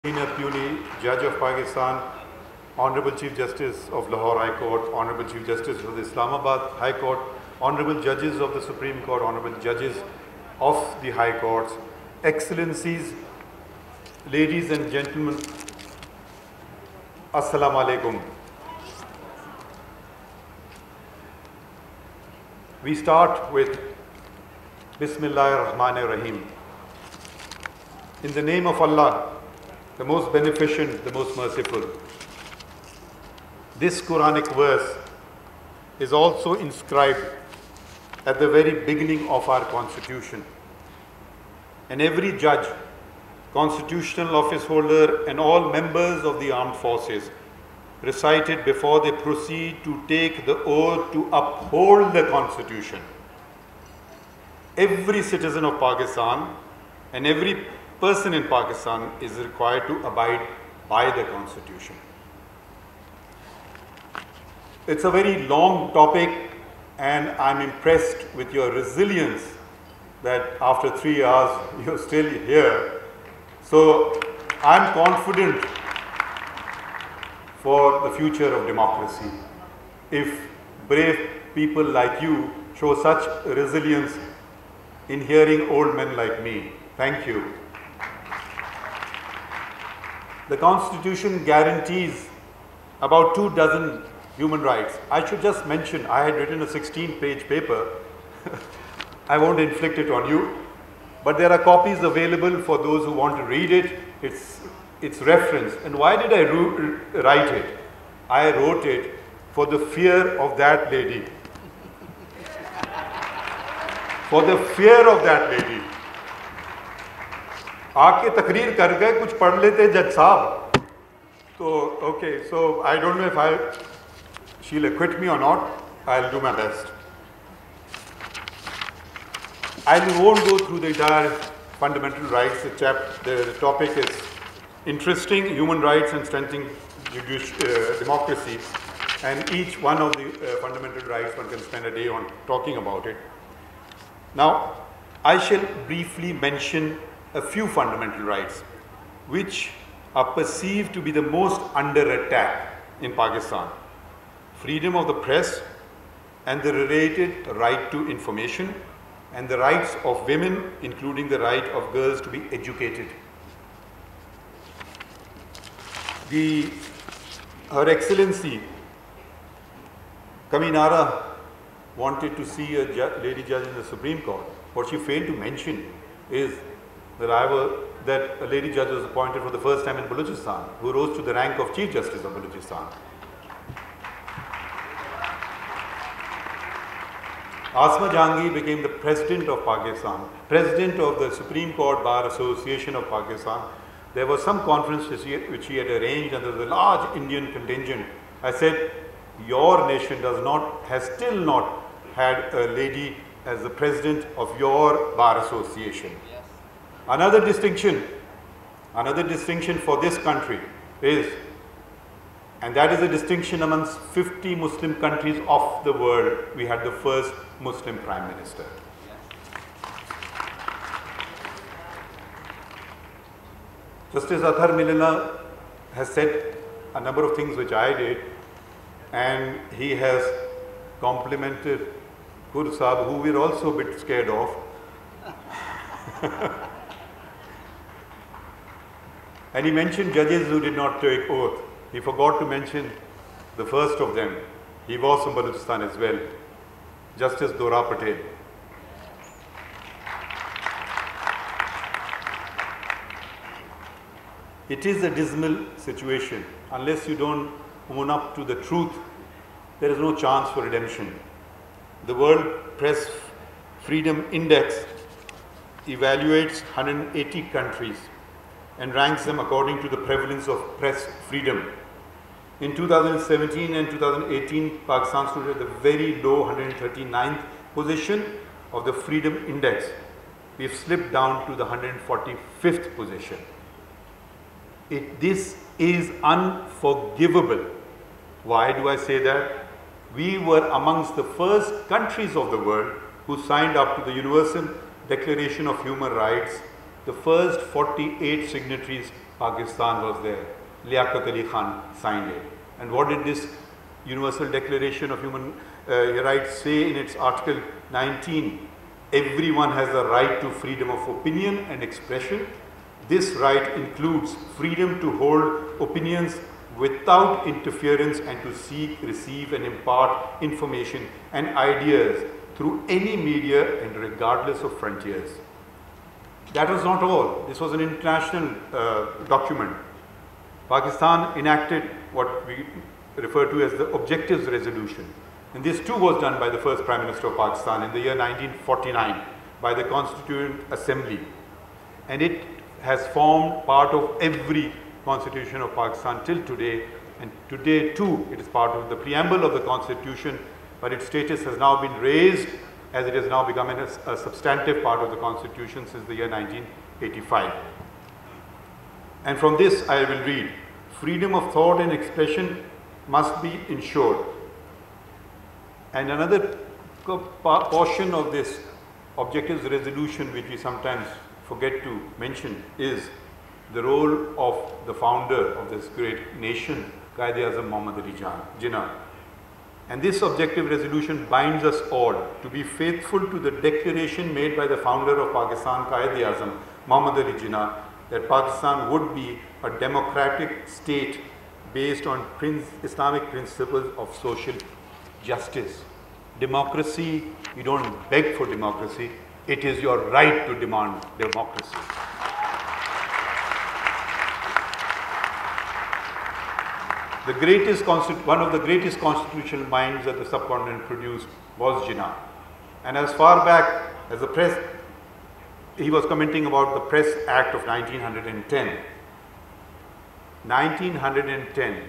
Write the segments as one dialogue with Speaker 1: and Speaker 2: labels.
Speaker 1: Senior Puli, Judge of Pakistan, Honorable Chief Justice of Lahore High Court, Honorable Chief Justice of the Islamabad High Court, Honorable Judges of the Supreme Court, Honorable Judges of the High Courts, Excellencies, ladies and gentlemen, Assalamu alaikum. We start with Bismillahir Rahmanir Rahim. In the name of Allah, the most beneficent, the most merciful. This Quranic verse is also inscribed at the very beginning of our Constitution. And every judge, constitutional office holder, and all members of the armed forces recite it before they proceed to take the oath to uphold the Constitution. Every citizen of Pakistan and every person in Pakistan is required to abide by the Constitution. It's a very long topic, and I'm impressed with your resilience that after 3 hours you're still here. So I'm confident for the future of democracy if brave people like you show such resilience in hearing old men like me. Thank you. The Constitution guarantees about 24 human rights. I should just mention, I had written a 16-page paper. I won't inflict it on you, but there are copies available for those who want to read it. It's referenced. And why did I write it? I wrote it for the fear of that lady. For the fear of that lady. आके तकरीर कर गए, कुछ पढ़ लेते जज साहब. So okay, so I don't know if she'll acquit me or not. I'll do my best. I won't go through the entire fundamental rights. The topic is interesting, human rights and strengthening democracy. And each one of the fundamental rights, one can spend a day on talking about it. Now, I shall briefly mention a few fundamental rights which are perceived to be the most under attack in Pakistan. Freedom of the press and the related right to information, and the rights of women, including the right of girls to be educated. Her Excellency Kaminara wanted to see a lady judge in the Supreme Court. What she failed to mention is that a lady judge was appointed for the first time in Balochistan, who rose to the rank of Chief Justice of Balochistan. Asma Jahangir became the President of Pakistan, President of the Supreme Court Bar Association of Pakistan. There was some conference which he had arranged, and there was a large Indian contingent. I said, your nation has still not had a lady as the President of your Bar Association. Yes. Another distinction for this country is, and that is a distinction amongst 50 Muslim countries of the world, we had the first Muslim Prime Minister. Justice Athar Milliner has said a number of things which I did, and he has complimented Gur Sahab, who we're also a bit scared of. And he mentioned judges who did not take oath. He forgot to mention the first of them. He was from Balochistan as well, Justice Dora Patel. It is a dismal situation. Unless you don't own up to the truth, there is no chance for redemption. The World Press Freedom Index evaluates 180 countries and ranks them according to the prevalence of press freedom. In 2017 and 2018, Pakistan stood at the very low 139th position of the Freedom Index. We've slipped down to the 145th position. This is unforgivable. Why do I say that? We were amongst the first countries of the world who signed up to the Universal Declaration of Human Rights. The first 48 signatories Pakistan was there. Liaquat Ali Khan signed it. And what did this Universal Declaration of Human Rights say in its Article 19? Everyone has the right to freedom of opinion and expression. This right includes freedom to hold opinions without interference and to seek, receive and impart information and ideas through any media and regardless of frontiers. That was not all. This was an international document. Pakistan enacted what we refer to as the Objectives Resolution. And this too was done by the first Prime Minister of Pakistan in the year 1949 by the Constituent Assembly. And it has formed part of every Constitution of Pakistan till today. And today too it is part of the preamble of the Constitution, but its status has now been raised as it has now become a substantive part of the Constitution since the year 1985. And from this I will read, freedom of thought and expression must be ensured. And another portion of this Objectives Resolution which we sometimes forget to mention is the role of the founder of this great nation, Quaid-e-Azam Muhammad Ali Jinnah. And this Objective Resolution binds us all to be faithful to the declaration made by the founder of Pakistan, Quaid-e-Azam Muhammad Ali Jinnah, that Pakistan would be a democratic state based on Islamic principles of social justice. Democracy, you don't beg for democracy, it is your right to demand democracy. One of the greatest constitutional minds that the subcontinent produced was Jinnah. And as far back as the press, he was commenting about the Press Act of 1910. 1910,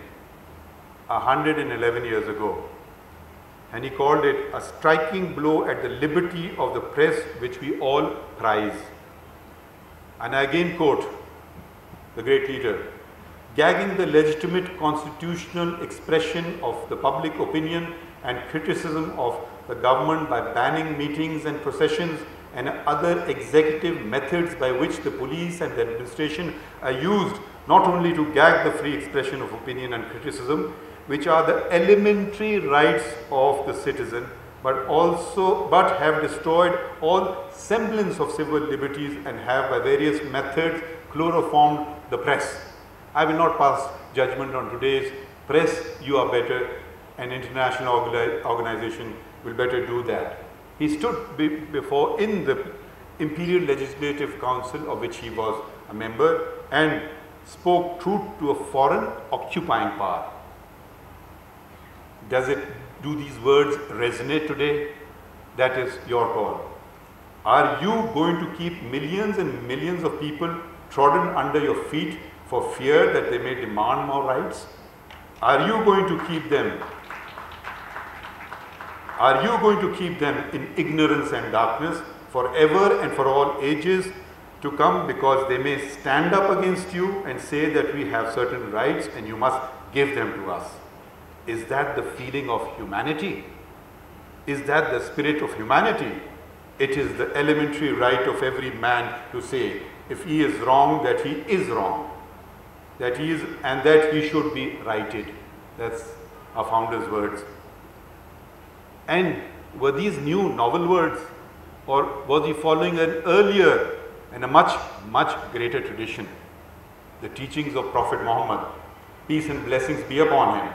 Speaker 1: 111 years ago. And he called it a striking blow at the liberty of the press which we all prize. And I again quote the great leader, gagging the legitimate constitutional expression of the public opinion and criticism of the government by banning meetings and processions and other executive methods by which the police and the administration are used not only to gag the free expression of opinion and criticism, which are the elementary rights of the citizen, but have destroyed all semblance of civil liberties and have by various methods chloroformed the press. I will not pass judgment on today's press, you are better, an international organization will better do that. He stood before in the Imperial Legislative Council, of which he was a member, and spoke truth to a foreign occupying power. Do these words resonate today? That is your call. Are you going to keep millions and millions of people trodden under your feet for fear that they may demand more rights? Are you going to keep them? Are you going to keep them in ignorance and darkness forever and for all ages to come, because they may stand up against you and say that we have certain rights and you must give them to us? Is that the feeling of humanity? Is that the spirit of humanity? It is the elementary right of every man to say, if he is wrong, that he is wrong, that he is, and that he should be righted. That's our founder's words. And were these new novel words, or was he following an earlier and a much, much greater tradition? The teachings of Prophet Muhammad, peace and blessings be upon him.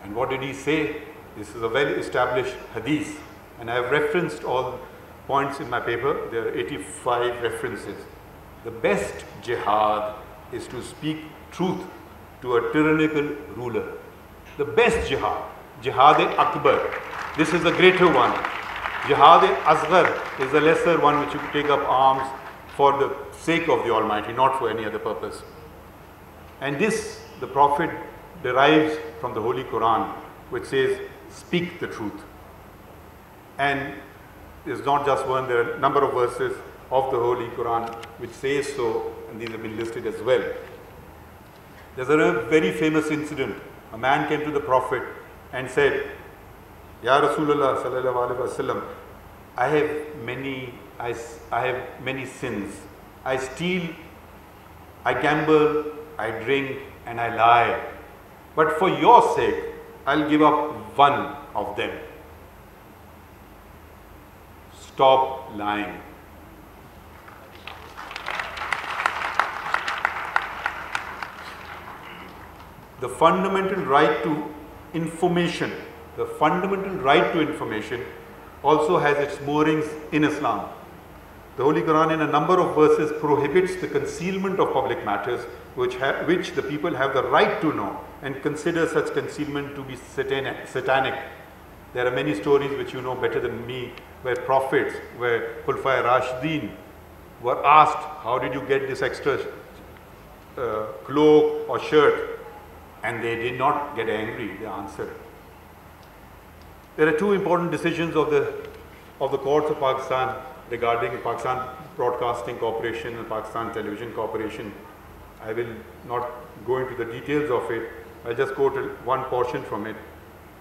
Speaker 1: And what did he say? This is a well-established hadith, and I have referenced all points in my paper. There are 85 references. The best jihad is to speak truth to a tyrannical ruler. The best jihad, Jihad-e-Akbar, this is the greater one. Jihad-e-Asghar is the lesser one, which you take up arms for the sake of the Almighty, not for any other purpose. And this, the Prophet derives from the Holy Quran, which says, speak the truth. And it's not just one, there are a number of verses of the Holy Quran which says so, and these have been listed as well. There's a very famous incident. A man came to the Prophet and said, Ya Rasulullah sallallahu alaihi wasallam, I have many sins. I steal I gamble, I drink, and I lie. But for your sake, I'll give up one of them. Stop lying. The fundamental right to information, also has its moorings in Islam. The Holy Quran in a number of verses prohibits the concealment of public matters which the people have the right to know, and consider such concealment to be satanic. There are many stories which you know better than me, where prophets, where Khulafai Rashidin were asked, how did you get this extra cloak or shirt? And they did not get angry, they answered. There are two important decisions of the courts of Pakistan regarding Pakistan Broadcasting Corporation and Pakistan Television Corporation. I will not go into the details of it. I'll just quote one portion from it.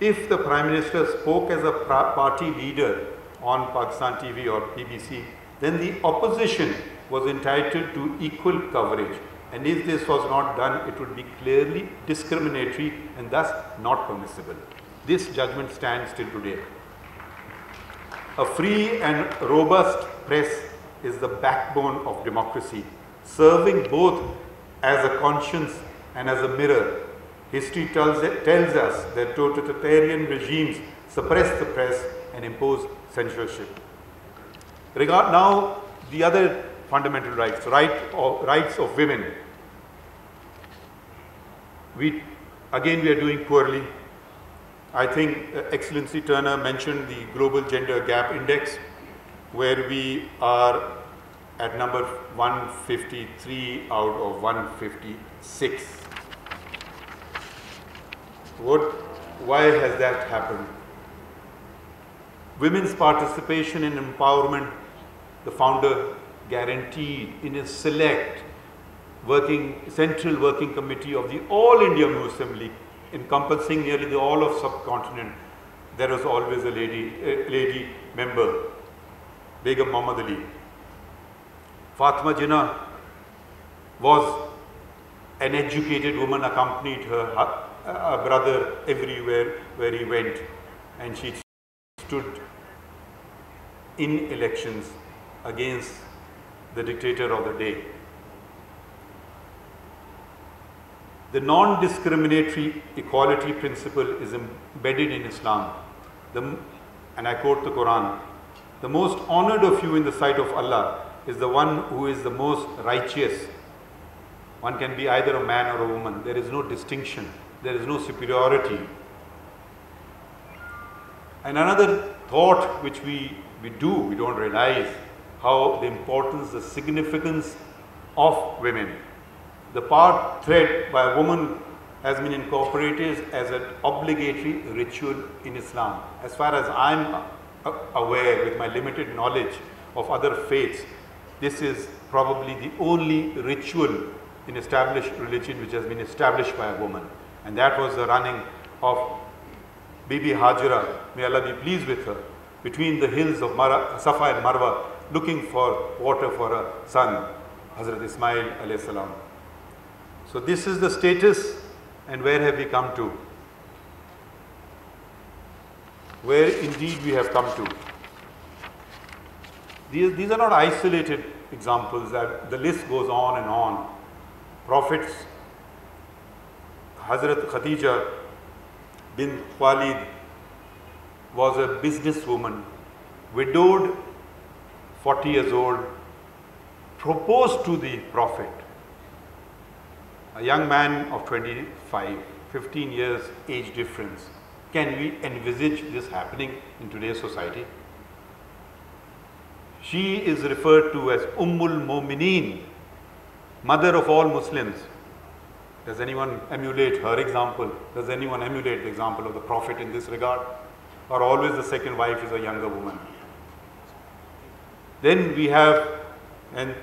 Speaker 1: If the Prime Minister spoke as a party leader on Pakistan TV or BBC, then the opposition was entitled to equal coverage. And if this was not done, it would be clearly discriminatory and thus not permissible. This judgment stands till today. A free and robust press is the backbone of democracy, serving both as a conscience and as a mirror. History tells us that totalitarian regimes suppress the press and impose censorship. Now, the other fundamental rights, rights of women. We are doing poorly. I think Excellency Turner mentioned the Global Gender Gap Index, where we are at number 153 out of 156. Why has that happened? Women's participation in empowerment, the founder guaranteed in a select central working committee of the All India Muslim League, encompassing nearly the all of subcontinent. There was always a lady member, Begum Muhammad Ali. Fatima Jinnah was an educated woman, accompanied her brother everywhere where he went, and she stood in elections against the dictator of the day. The non-discriminatory equality principle is embedded in Islam. And I quote the Quran, "The most honored of you in the sight of Allah is the one who is the most righteous." One can be either a man or a woman. There is no distinction. There is no superiority. And another thought which we don't realize how the importance, the significance of women. The part thread by a woman has been incorporated as an obligatory ritual in Islam. As far as I'm aware, with my limited knowledge of other faiths, this is probably the only ritual in established religion which has been established by a woman. And that was the running of Bibi Hajra, may Allah be pleased with her, between the hills of Safa and Marwa, looking for water for her son, Hazrat Ismail alayhi salam. So this is the status, and where have we come to? Where indeed we have come to. These are not isolated examples, the list goes on and on. Prophets, Hazrat Khadija bin Khalid was a businesswoman, widowed, 40 years old, proposed to the Prophet. A young man of 25, 15 years age difference. Can we envisage this happening in today's society? She is referred to as Ummul Mumineen, mother of all Muslims. Does anyone emulate her example? Does anyone emulate the example of the Prophet in this regard? Or always the second wife is a younger woman? Then we have, and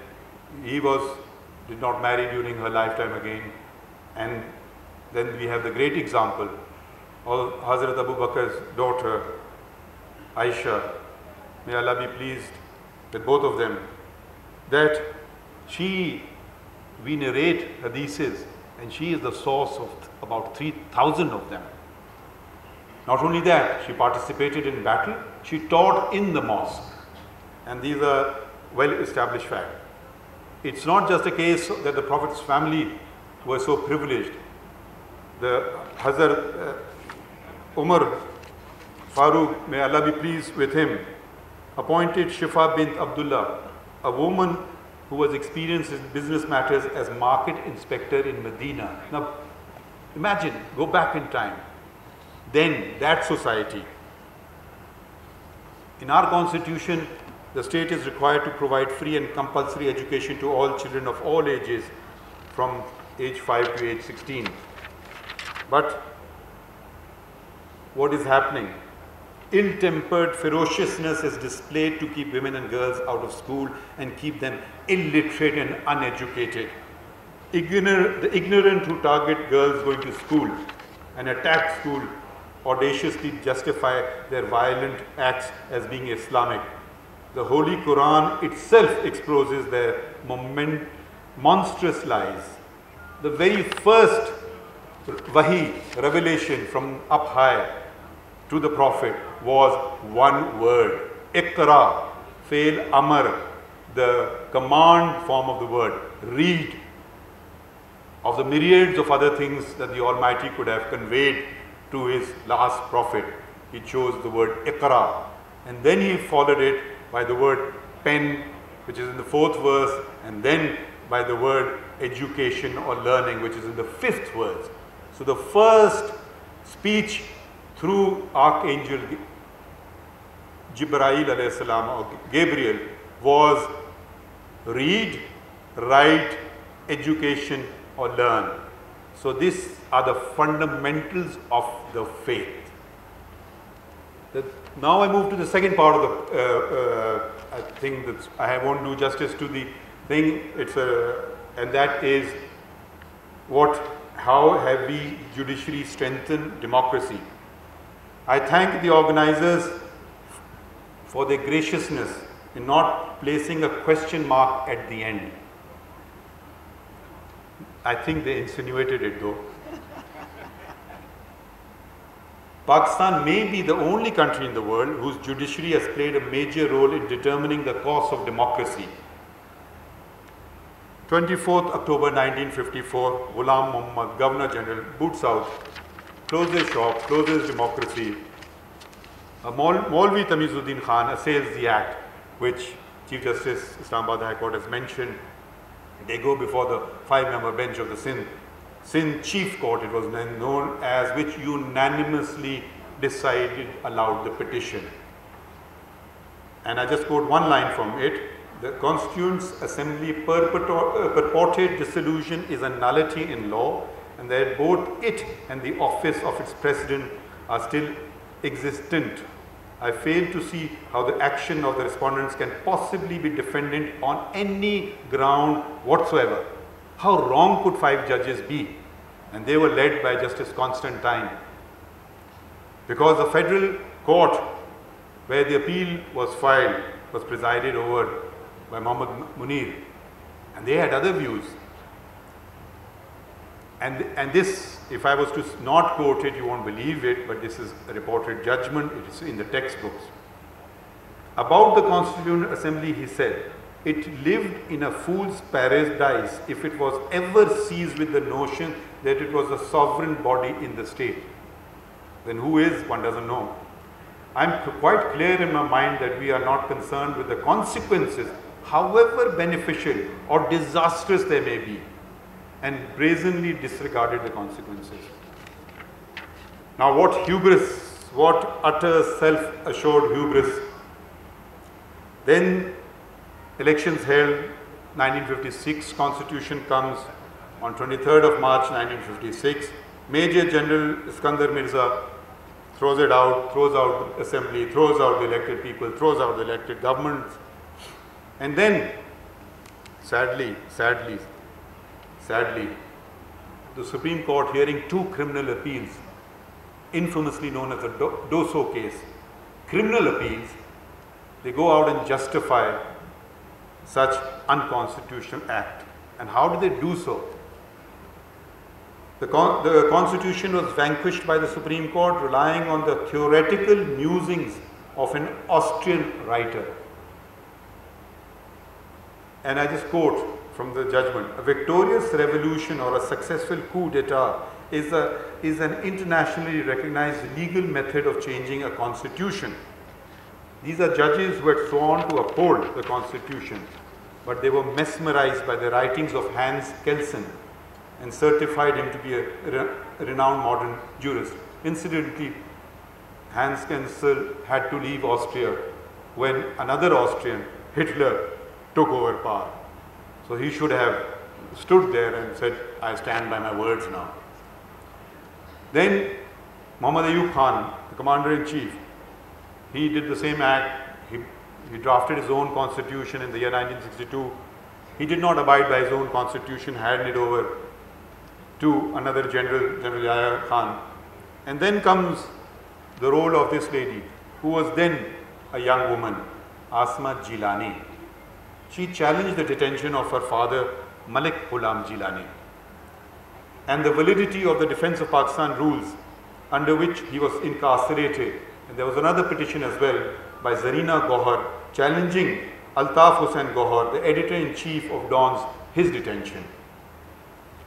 Speaker 1: he did not marry during her lifetime again. And then we have the great example of Hazrat Abu Bakr's daughter, Aisha. May Allah be pleased with both of them, that she we narrate hadiths, and she is the source of about 3,000 of them. Not only that, she participated in battle, she taught in the mosque, and these are well-established facts. It's not just a case that the Prophet's family were so privileged. The Hazrat Umar Farooq, may Allah be pleased with him, appointed Shifa bint Abdullah, a woman who was experienced in business matters, as market inspector in Medina. Now, imagine, go back in time. Then, that society. In our constitution, the state is required to provide free and compulsory education to all children of all ages from age 5 to age 16. But what is happening? Ill-tempered ferociousness is displayed to keep women and girls out of school and keep them illiterate and uneducated. The ignorant who target girls going to school and attack school audaciously justify their violent acts as being Islamic. The Holy Quran itself exposes their monstrous lies. The very first wahi, revelation from up high to the Prophet was one word, Iqra, fail amar, the command form of the word, read. Of the myriads of other things that the Almighty could have conveyed to his last prophet, he chose the word Iqra, and then he followed it by the word pen, which is in the 4th verse, and then by the word education or learning, which is in the 5th verse. So the first speech through Archangel Jibreel alayhi salam, or Gabriel, was read, write, education or learn. So these are the fundamentals of the faith. Now I move to the second part of the I think that I won't do justice to the thing. And that is how have we judicially strengthened democracy? I thank the organizers for their graciousness in not placing a question mark at the end. I think they insinuated it though. Pakistan may be the only country in the world whose judiciary has played a major role in determining the course of democracy. 24th October 1954, Ghulam Muhammad, Governor General, boots out, closes shop, closes democracy. Maulvi Tamizuddin Khan assails the act, which Chief Justice Islamabad High Court has mentioned. They go before the 5-member bench of the Sindh Chief Court, it was known as, which unanimously decided allowed the petition. And I just quote one line from it. The Constituent Assembly purported dissolution is a nullity in law, and that both it and the office of its president are still existent. I fail to see how the action of the respondents can possibly be defended on any ground whatsoever. How wrong could 5 judges be? And they were led by Justice Constantine. Because the federal court where the appeal was filed was presided over by Muhammad Munir, and they had other views. And this, if I was to not quote it, you won't believe it, but this is a reported judgment, it is in the textbooks. About the Constituent Assembly, he said, it lived in a fool's paradise if it was ever seized with the notion that it was a sovereign body in the state. Then who is? One doesn't know. I'm quite clear in my mind that we are not concerned with the consequences, however beneficial or disastrous they may be, and brazenly disregarded the consequences. Now what hubris, what utter self-assured hubris. Then elections held, 1956, Constitution comes on 23rd of March 1956. Major General Iskandar Mirza throws it out, throws out the assembly, throws out the elected people, throws out the elected governments. And then, sadly, the Supreme Court, hearing 2 criminal appeals, infamously known as the Doso case, criminal appeals, they go out and justify such unconstitutional act. And how did they do so? The Constitution was vanquished by the Supreme Court, relying on the theoretical musings of an Austrian writer. And I just quote from the judgment: a victorious revolution or a successful coup d'etat is an internationally recognized legal method of changing a constitution. These are judges who had sworn to uphold the constitution, but they were mesmerized by the writings of Hans Kelsen and certified him to be a renowned modern jurist. Incidentally, Hans Kelsen had to leave Austria when another Austrian, Hitler, took over power. So he should have stood there and said, I stand by my words now. Then Muhammad Ayub Khan, the commander-in-chief, he did the same act. He drafted his own constitution in the year 1962. He did not abide by his own constitution, handed it over to another general, General Yahya Khan. And then comes the role of this lady, who was then a young woman, Asma Jilani. She challenged the detention of her father, Malik Ghulam Jilani, and the validity of the Defense of Pakistan rules under which he was incarcerated. And there was another petition as well by Zarina Gohar challenging Altaf Hussain Gohar, the editor-in-chief of Dawn's, his detention.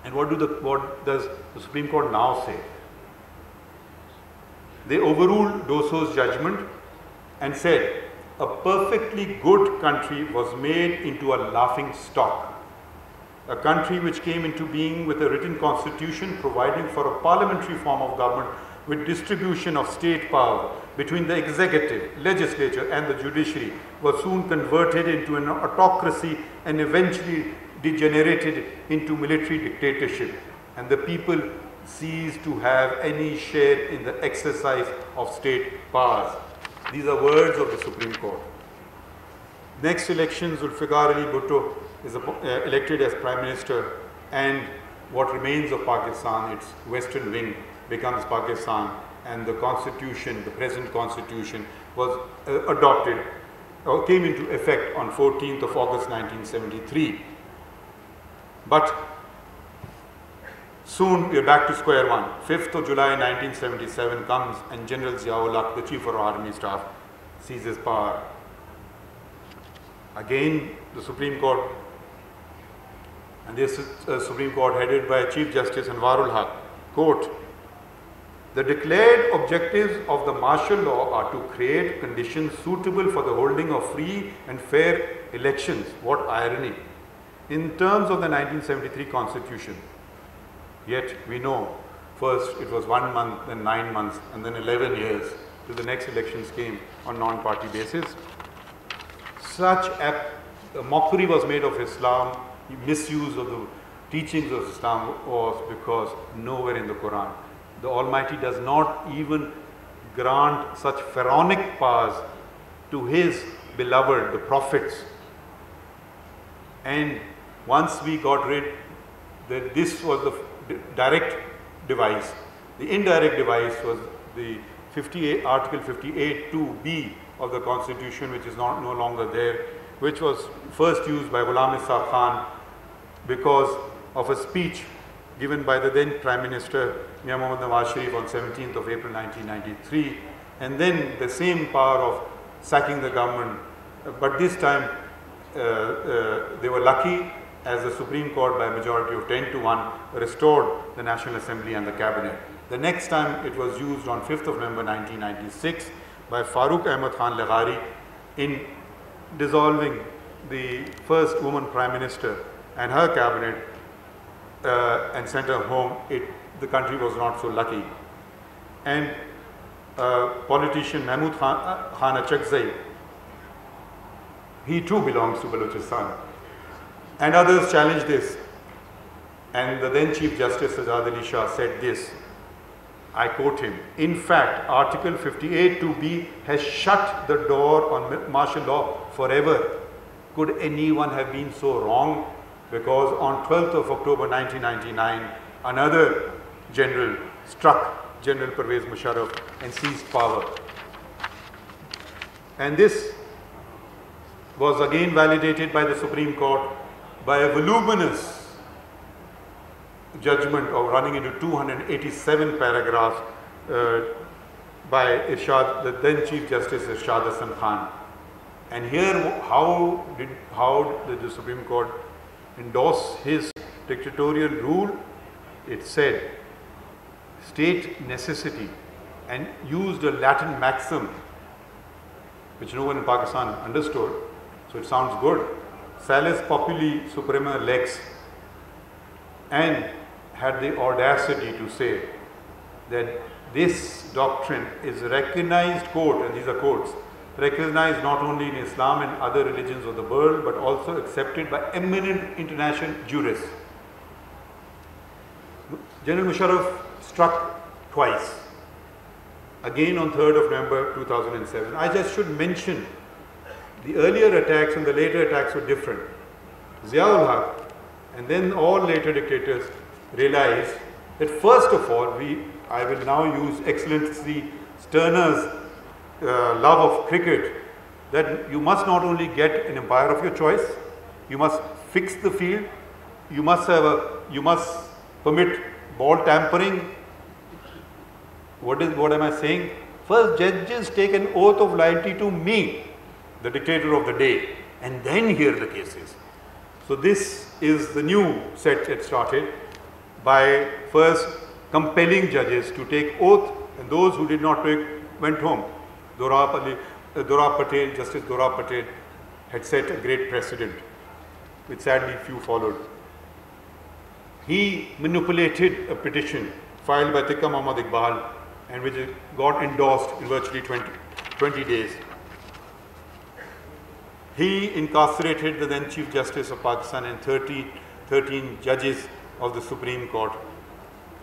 Speaker 1: And what does the Supreme Court now say? They overruled Doso's judgment and said, a perfectly good country was made into a laughing stock. A country which came into being with a written constitution providing for a parliamentary form of government with distribution of state power between the executive, legislature and the judiciary was soon converted into an autocracy and eventually degenerated into military dictatorship, and the people ceased to have any share in the exercise of state powers. These are words of the Supreme Court. Next election, Zulfikar Ali Bhutto is elected as Prime Minister, and what remains of Pakistan, its western wing, becomes Pakistan, and the constitution, the present constitution, was adopted or came into effect on 14th of August 1973. But soon we are back to square one. 5th of July 1977 comes and General Ziaul Haq, the Chief of our Army Staff, seizes power. Again, the Supreme Court, and this Supreme Court headed by Chief Justice Anwarul Haq, quote, the declared objectives of the martial law are to create conditions suitable for the holding of free and fair elections. What irony. In terms of the 1973 Constitution, yet we know first it was 1 month, then 9 months, and then 11 years till the next elections came on non-party basis. Such a mockery was made of Islam, misuse of the teachings of Islam was because nowhere in the Quran the Almighty does not even grant such pharaonic powers to His beloved, the prophets. And once we got rid, this was the direct device. The indirect device was the Article 58(2)(b) of the Constitution, which is no longer there, which was first used by Ghulam Ishaq Khan because of a speech given by the then Prime Minister Mian Mohammad Nawaz Sharif on 17th of April 1993, and then the same power of sacking the government, but this time they were lucky as the Supreme Court by a majority of 10-1 restored the National Assembly and the Cabinet. The next time it was used on 5th of November 1996 by Farooq Ahmad Khan Laghari in dissolving the first woman Prime Minister and her Cabinet and sent her home. The country was not so lucky. And politician Mahmood Khan Achakzai, he too belongs to Balochistan. And others challenged this. And the then Chief Justice Azad Ali Shah said this, I quote him, in fact, Article 58(2)(b) has shut the door on martial law forever. Could anyone have been so wrong? Because on 12th of October 1999, another general struck General Pervez Musharraf and seized power. And this was again validated by the Supreme Court by a voluminous judgment of running into 287 paragraphs by Irshad, the then Chief Justice Irshad Hasan Khan. And here, how did the Supreme Court endorse his dictatorial rule? It said, state necessity, and used a Latin maxim which no one in Pakistan understood, so it sounds good. Salus populi suprema lex, and had the audacity to say that this doctrine is recognized, quote, and these are quotes, recognized not only in Islam and other religions of the world, but also accepted by eminent international jurists. General Musharraf struck twice, again on 3rd of November 2007. I just should mention the earlier attacks and the later attacks were different. Ziaul Haq and then all later dictators realized that first of all, I will now use Excellency Stirner's love of cricket, that you must not only get an umpire of your choice, you must fix the field, you must permit ball tampering. What am I saying? First, judges take an oath of loyalty to me, the dictator of the day, and then hear the cases. So this is the new set that started by first compelling judges to take oath, and those who did not take went home. Justice Dora Patel had set a great precedent, which sadly few followed. He manipulated a petition filed by Tikka Muhammad Iqbal, and which got endorsed in virtually 20 days. He incarcerated the then Chief Justice of Pakistan and 13 judges of the Supreme Court.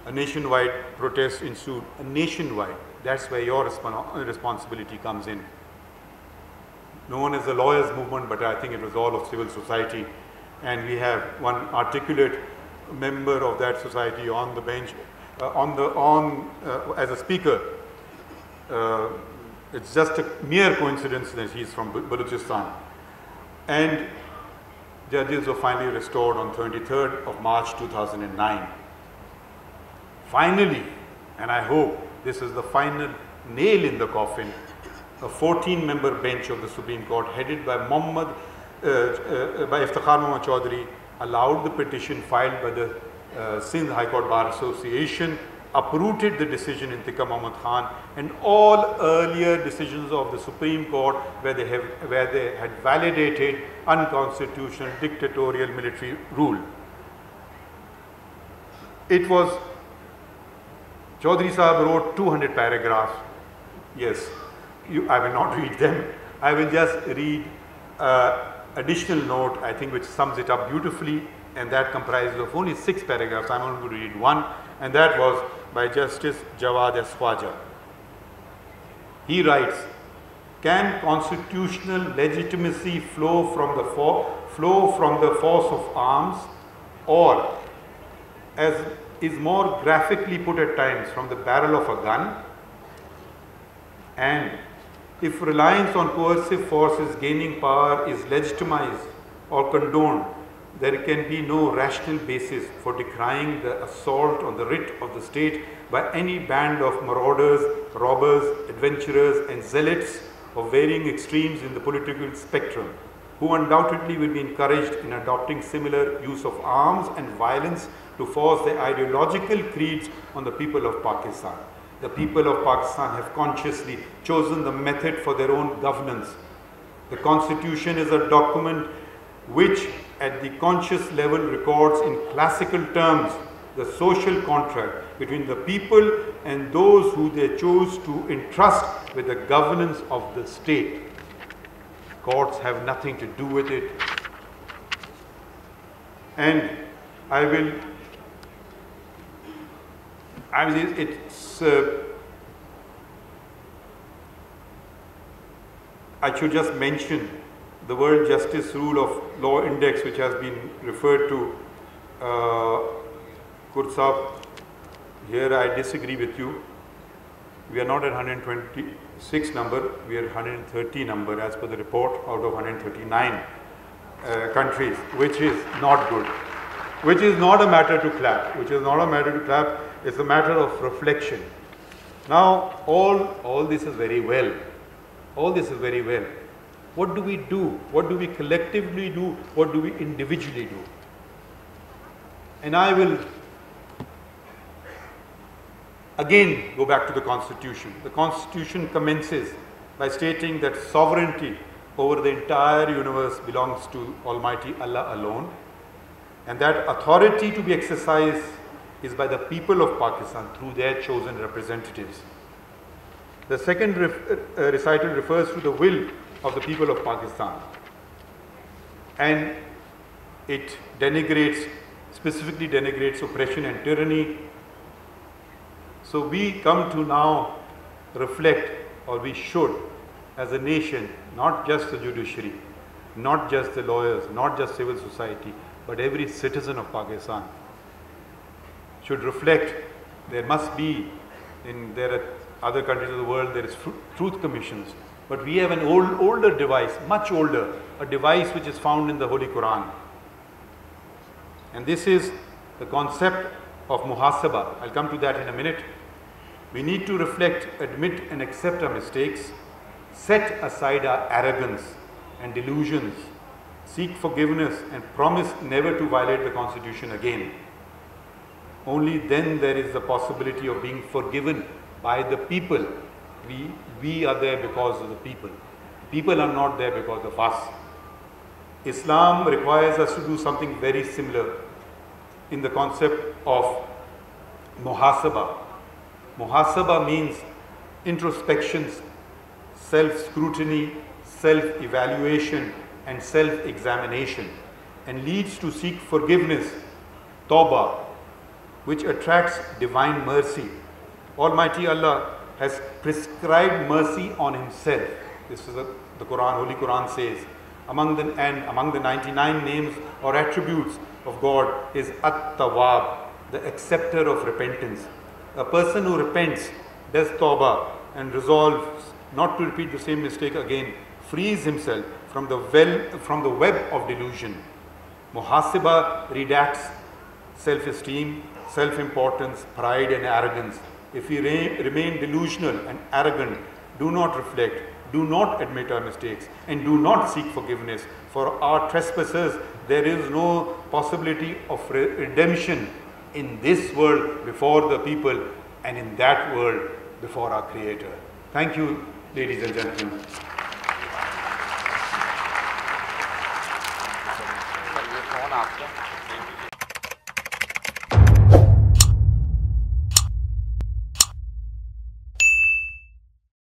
Speaker 1: A nationwide protest ensued. A nationwide. That's where your responsibility comes in. Known as the lawyers' movement, but I think it was all of civil society. And we have one articulate member of that society on the bench, as a speaker. It's just a mere coincidence that he's from Balochistan. And judges were finally restored on 23rd of March 2009. Finally, and I hope this is the final nail in the coffin, a 14-member bench of the Supreme Court headed by Iftikhar Muhammad Chaudhry allowed the petition filed by the Sindh High Court Bar Association, uprooted the decision in Tikka Muhammad Khan and all earlier decisions of the Supreme Court where they had validated unconstitutional dictatorial military rule. It was, Chaudhry Sahab wrote 200 paragraphs. Yes, I will not read them. I will just read additional note, I think, which sums it up beautifully, and that comprises of only 6 paragraphs. I'm only going to read one, and that was by Justice Jawad S. Khwaja. He writes, can constitutional legitimacy flow from the force of arms, or, as is more graphically put at times, from the barrel of a gun? And if reliance on coercive forces gaining power is legitimized or condoned, there can be no rational basis for decrying the assault on the writ of the state by any band of marauders, robbers, adventurers, and zealots of varying extremes in the political spectrum, who undoubtedly will be encouraged in adopting similar use of arms and violence to force their ideological creeds on the people of Pakistan. The people of Pakistan have consciously chosen the method for their own governance. The Constitution is a document which at the conscious level records in classical terms the social contract between the people and those who they chose to entrust with the governance of the state. Courts have nothing to do with it. And I should just mention the World Justice Rule of Law Index, which has been referred to. Kursab, here I disagree with you. We are not at 126 number, we are 130 number as per the report out of 139 countries, which is not good. which is not a matter to clap, which is not a matter to clap, it's a matter of reflection. Now, all this is very well. All this is very well. What do we do? What do we collectively do? What do we individually do? And I will again go back to the Constitution. The Constitution commences by stating that sovereignty over the entire universe belongs to Almighty Allah alone, and that authority to be exercised is by the people of Pakistan through their chosen representatives. The second recital refers to the will of the people of Pakistan, and it specifically denigrates oppression and tyranny. So we come to now reflect, or we should, as a nation, not just the judiciary, not just the lawyers, not just civil society, but every citizen of Pakistan should reflect. There must be, there are other countries of the world, there is truth commissions, but we have an older device, much older, a device which is found in the Holy Quran. And this is the concept of muhasaba. I'll come to that in a minute. We need to reflect, admit and accept our mistakes, set aside our arrogance and delusions, seek forgiveness and promise never to violate the Constitution again. Only then there is the possibility of being forgiven by the people. We are there because of the people. People are not there because of us. Islam requires us to do something very similar in the concept of muhasaba. Muhasaba means introspections, self-scrutiny, self-evaluation and self-examination, and leads to seek forgiveness, tawbah, which attracts divine mercy. Almighty Allah has prescribed mercy on Himself. This is the Quran, Holy Quran says. Among the 99 names or attributes of God is At-Tawwab, the acceptor of repentance. A person who repents, does tawbah and resolves not to repeat the same mistake again, frees himself from the web of delusion. Muhasaba redacts self-esteem, self-importance, pride and arrogance. If we remain delusional and arrogant, do not reflect, do not admit our mistakes, and do not seek forgiveness for our trespasses, there is no possibility of redemption in this world before the people, and in that world before our Creator. Thank you, ladies and gentlemen.